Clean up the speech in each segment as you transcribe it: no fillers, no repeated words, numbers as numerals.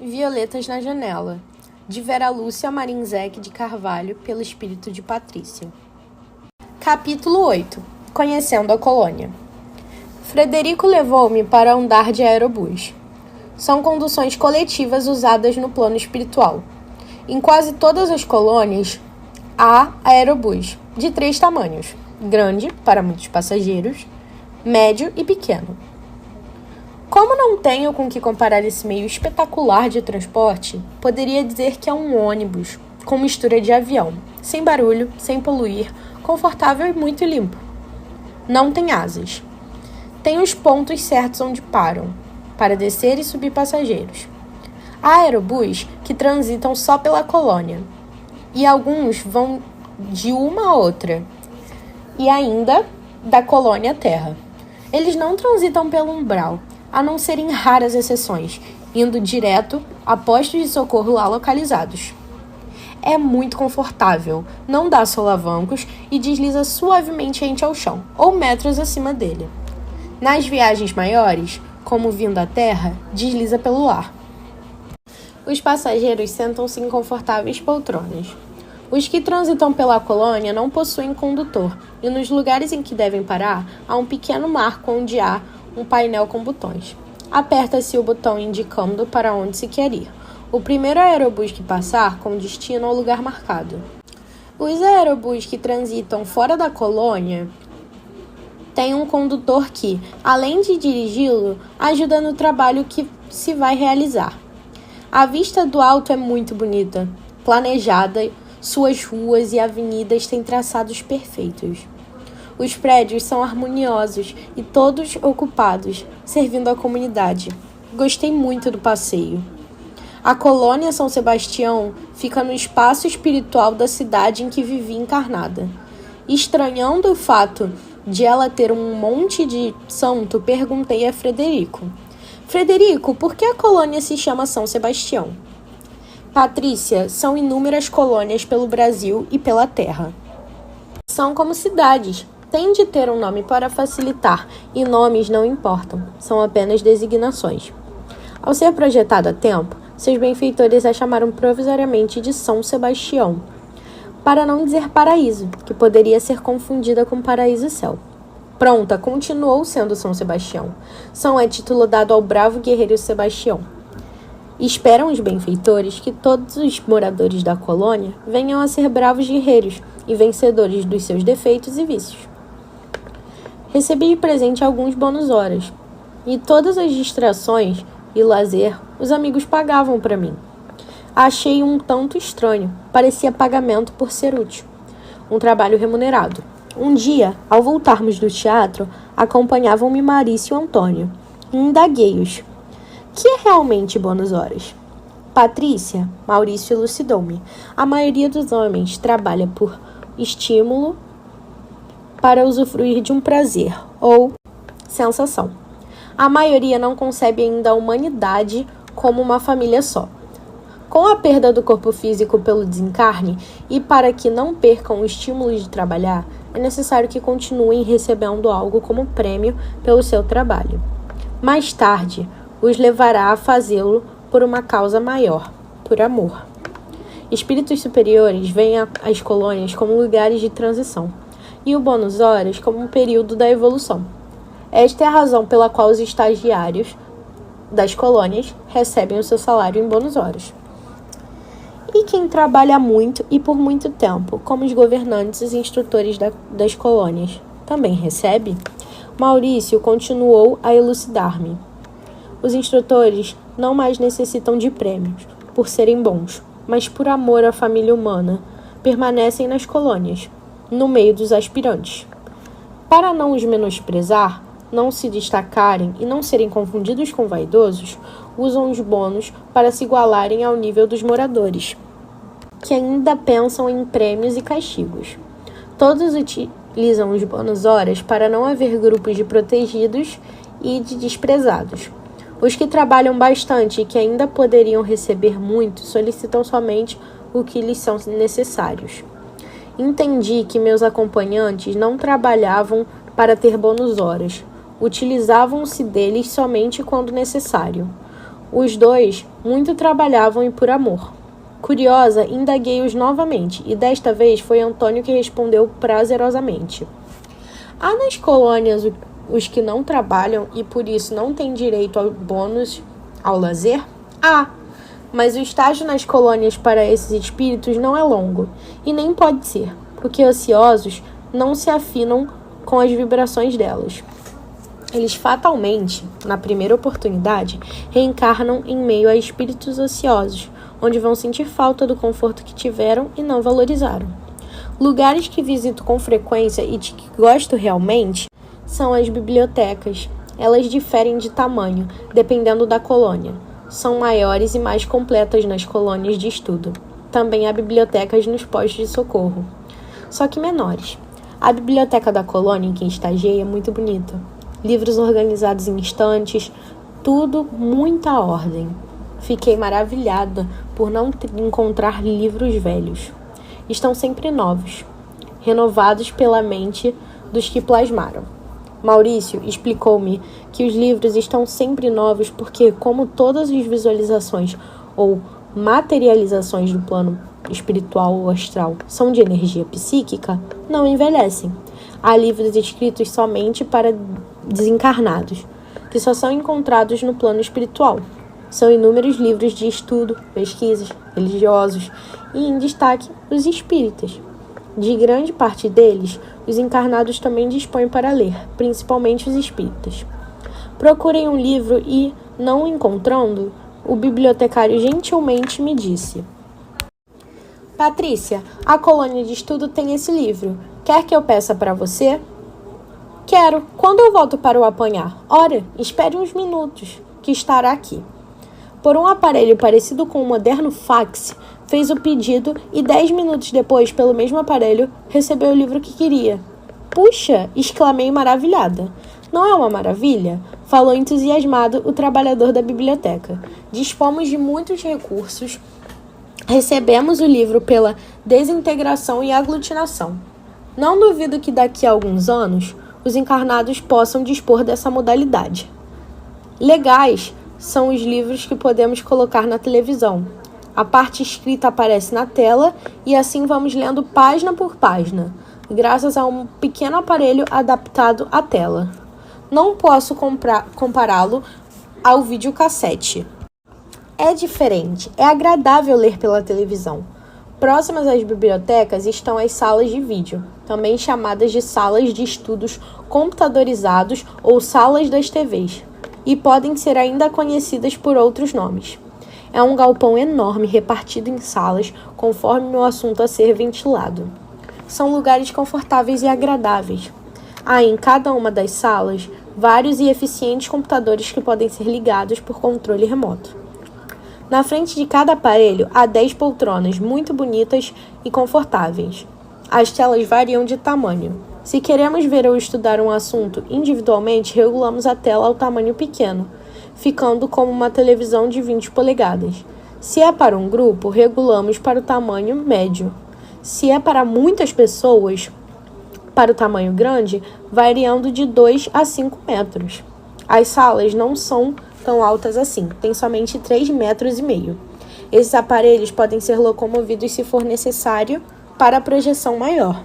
Violetas na Janela, de Vera Lúcia Marinzec de Carvalho, pelo espírito de Patrícia. Capítulo 8. Conhecendo a colônia. Frederico levou-me para andar de aerobus. São conduções coletivas usadas no plano espiritual. Em quase todas as colônias, há aerobus, de 3 tamanhos: grande, para muitos passageiros, médio e pequeno. Como não tenho com que comparar esse meio espetacular de transporte, poderia dizer que é um ônibus, com mistura de avião, sem barulho, sem poluir, confortável e muito limpo. Não tem asas. Tem os pontos certos onde param, para descer e subir passageiros. Há aerobus que transitam só pela colônia, e alguns vão de uma a outra, e ainda da colônia à terra. Eles não transitam pelo umbral, a não ser em raras exceções, indo direto a postos de socorro lá localizados. É muito confortável, não dá solavancos e desliza suavemente rente ao chão, ou metros acima dele. Nas viagens maiores, como vindo à terra, desliza pelo ar. Os passageiros sentam-se em confortáveis poltronas. Os que transitam pela colônia não possuem condutor, e nos lugares em que devem parar, há um pequeno marco onde há um painel com botões. Aperta-se o botão indicando para onde se quer ir. O primeiro aerobus que passar com destino ao lugar marcado. Os aerobus que transitam fora da colônia têm um condutor que, além de dirigi-lo, ajuda no trabalho que se vai realizar. A vista do alto é muito bonita, planejada, suas ruas e avenidas têm traçados perfeitos. Os prédios são harmoniosos e todos ocupados, servindo à comunidade. Gostei muito do passeio. A colônia São Sebastião fica no espaço espiritual da cidade em que vivi encarnada. Estranhando o fato de ela ter um monte de santo, perguntei a Frederico: Frederico, por que a colônia se chama São Sebastião? Patrícia, são inúmeras colônias pelo Brasil e pela terra. São como cidades. Tem de ter um nome para facilitar, e nomes não importam, são apenas designações. Ao ser projetado a tempo, seus benfeitores a chamaram provisoriamente de São Sebastião, para não dizer paraíso, que poderia ser confundida com paraíso e céu. Pronta, continuou sendo São Sebastião. São é título dado ao bravo guerreiro Sebastião. Esperam os benfeitores que todos os moradores da colônia venham a ser bravos guerreiros e vencedores dos seus defeitos e vícios. Recebi de presente alguns bônus horas, e todas as distrações e lazer os amigos pagavam para mim. Achei um tanto estranho, parecia pagamento por ser útil, um trabalho remunerado. Um dia, ao voltarmos do teatro, acompanhavam-me Marício e Antônio, e indaguei-os: que é realmente bônus horas? Patrícia, Maurício elucidou-me. A maioria dos homens trabalha por estímulo para usufruir de um prazer ou sensação. A maioria não concebe ainda a humanidade como uma família só. Com a perda do corpo físico pelo desencarne, e para que não percam o estímulo de trabalhar, é necessário que continuem recebendo algo como prêmio pelo seu trabalho. Mais tarde, os levará a fazê-lo por uma causa maior, por amor. Espíritos superiores veem as colônias como lugares de transição, e o bônus horas como um período da evolução. Esta é a razão pela qual os estagiários das colônias recebem o seu salário em bônus horas. E quem trabalha muito e por muito tempo, como os governantes e instrutores das colônias, também recebe? Maurício continuou a elucidar-me. Os instrutores não mais necessitam de prêmios, por serem bons, mas por amor à família humana, permanecem nas colônias, no meio dos aspirantes. Para não os menosprezar, não se destacarem e não serem confundidos com vaidosos, usam os bônus para se igualarem ao nível dos moradores, que ainda pensam em prêmios e castigos. Todos utilizam os bônus horas para não haver grupos de protegidos e de desprezados. Os que trabalham bastante e que ainda poderiam receber muito solicitam somente o que lhes são necessários. Entendi que meus acompanhantes não trabalhavam para ter bônus horas, utilizavam-se deles somente quando necessário. Os dois muito trabalhavam e por amor. Curiosa, indaguei-os novamente, e desta vez foi Antônio que respondeu prazerosamente. Há nas colônias os que não trabalham e por isso não têm direito ao bônus, ao lazer? Há, mas o estágio nas colônias para esses espíritos não é longo, e nem pode ser, porque ociosos não se afinam com as vibrações delas. Eles fatalmente, na primeira oportunidade, reencarnam em meio a espíritos ociosos, onde vão sentir falta do conforto que tiveram e não valorizaram. Lugares que visito com frequência e de que gosto realmente são as bibliotecas. Elas diferem de tamanho, dependendo da colônia. São maiores e mais completas nas colônias de estudo. Também há bibliotecas nos postos de socorro, só que menores. A biblioteca da colônia em que estagiei é muito bonita. Livros organizados em estantes, tudo muita ordem. Fiquei maravilhada por não encontrar livros velhos. Estão sempre novos, renovados pela mente dos que plasmaram. Maurício explicou-me que os livros estão sempre novos porque, como todas as visualizações ou materializações do plano espiritual ou astral são de energia psíquica, não envelhecem. Há livros escritos somente para desencarnados, que só são encontrados no plano espiritual. São inúmeros livros de estudo, pesquisas, religiosos e, em destaque, os espíritas. De grande parte deles, os encarnados também dispõem para ler, principalmente os espíritas. Procurei um livro e, não o encontrando, o bibliotecário gentilmente me disse: Patrícia, a colônia de estudo tem esse livro. Quer que eu peça para você? Quero. Quando eu volto para o apanhar? Ora, espere uns minutos, que estará aqui. Por um aparelho parecido com um moderno fax, fez o pedido e 10 minutos depois, pelo mesmo aparelho, recebeu o livro que queria. Puxa! Exclamei maravilhada. Não é uma maravilha? Falou entusiasmado o trabalhador da biblioteca. Dispomos de muitos recursos. Recebemos o livro pela desintegração e aglutinação. Não duvido que daqui a alguns anos os encarnados possam dispor dessa modalidade. Legais são os livros que podemos colocar na televisão. A parte escrita aparece na tela e assim vamos lendo página por página, graças a um pequeno aparelho adaptado à tela. Não posso compará-lo ao videocassete. É diferente, é agradável ler pela televisão. Próximas às bibliotecas estão as salas de vídeo, também chamadas de salas de estudos computadorizados ou salas das TVs, e podem ser ainda conhecidas por outros nomes. É um galpão enorme repartido em salas conforme o assunto a ser ventilado. São lugares confortáveis e agradáveis. Há em cada uma das salas vários e eficientes computadores que podem ser ligados por controle remoto. Na frente de cada aparelho há 10 poltronas muito bonitas e confortáveis. As telas variam de tamanho. Se queremos ver ou estudar um assunto individualmente, regulamos a tela ao tamanho pequeno, ficando como uma televisão de 20 polegadas. Se é para um grupo, regulamos para o tamanho médio. Se é para muitas pessoas, para o tamanho grande, variando de 2 a 5 metros. As salas não são tão altas assim, tem somente 3,5 metros. Esses aparelhos podem ser locomovidos se for necessário para a projeção maior.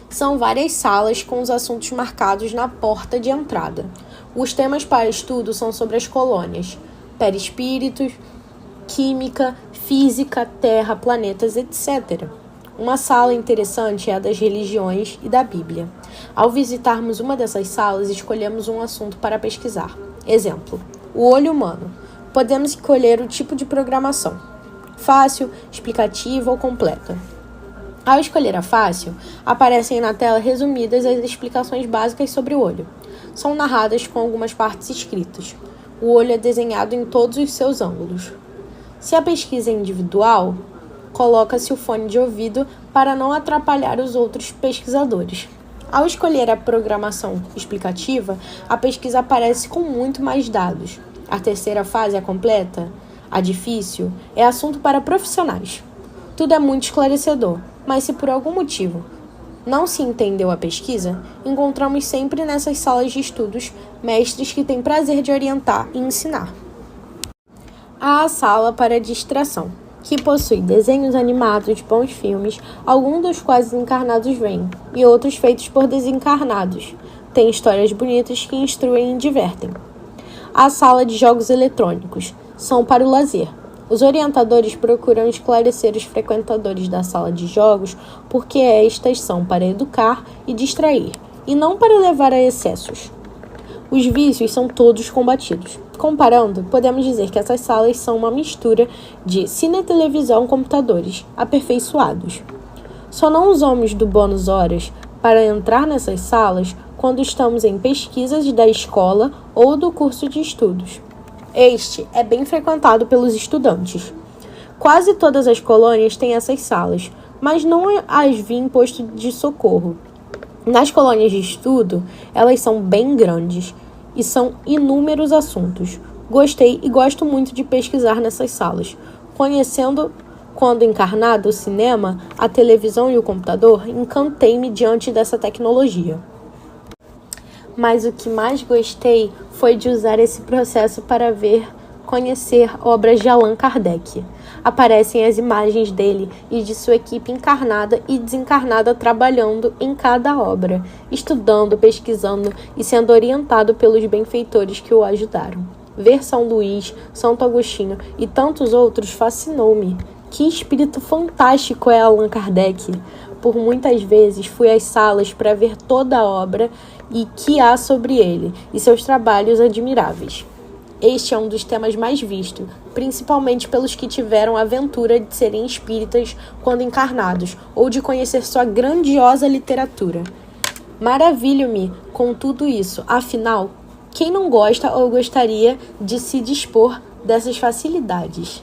São várias salas com os assuntos marcados na porta de entrada. Os temas para estudo são sobre as colônias, perispíritos, química, física, terra, planetas, etc. Uma sala interessante é a das religiões e da Bíblia. Ao visitarmos uma dessas salas, escolhemos um assunto para pesquisar. Exemplo, o olho humano. Podemos escolher o tipo de programação: fácil, explicativa ou completa. Ao escolher a fácil, aparecem na tela resumidas as explicações básicas sobre o olho. São narradas com algumas partes escritas. O olho é desenhado em todos os seus ângulos. Se a pesquisa é individual, coloca-se o fone de ouvido para não atrapalhar os outros pesquisadores. Ao escolher a programação explicativa, a pesquisa aparece com muito mais dados. A terceira fase, a completa, a difícil, é assunto para profissionais. Tudo é muito esclarecedor, mas se por algum motivo não se entendeu a pesquisa, encontramos sempre nessas salas de estudos mestres que têm prazer de orientar e ensinar. Há a sala para distração, que possui desenhos animados, bons filmes, alguns dos quais encarnados veem, e outros feitos por desencarnados. Tem histórias bonitas que instruem e divertem. A sala de jogos eletrônicos são para o lazer. Os orientadores procuram esclarecer os frequentadores da sala de jogos porque estas são para educar e distrair, e não para levar a excessos. Os vícios são todos combatidos. Comparando, podemos dizer que essas salas são uma mistura de cine, televisão, computadores, aperfeiçoados. Só não usamos do bônus horas para entrar nessas salas quando estamos em pesquisas da escola ou do curso de estudos. Este é bem frequentado pelos estudantes. Quase todas as colônias têm essas salas, mas não as vi em posto de socorro. Nas colônias de estudo, elas são bem grandes e são inúmeros assuntos. Gostei e gosto muito de pesquisar nessas salas. Conhecendo, quando encarnado, o cinema, a televisão e o computador, encantei-me diante dessa tecnologia. Mas o que mais gostei foi de usar esse processo para conhecer obras de Allan Kardec. Aparecem as imagens dele e de sua equipe encarnada e desencarnada trabalhando em cada obra, estudando, pesquisando e sendo orientado pelos benfeitores que o ajudaram. Ver São Luís, Santo Agostinho e tantos outros fascinou-me. Que espírito fantástico é Allan Kardec! Por muitas vezes fui às salas para ver toda a obra e que há sobre ele, e seus trabalhos admiráveis. Este é um dos temas mais vistos, principalmente pelos que tiveram a aventura de serem espíritas quando encarnados, ou de conhecer sua grandiosa literatura. Maravilho-me com tudo isso, afinal, quem não gosta ou gostaria de se dispor dessas facilidades?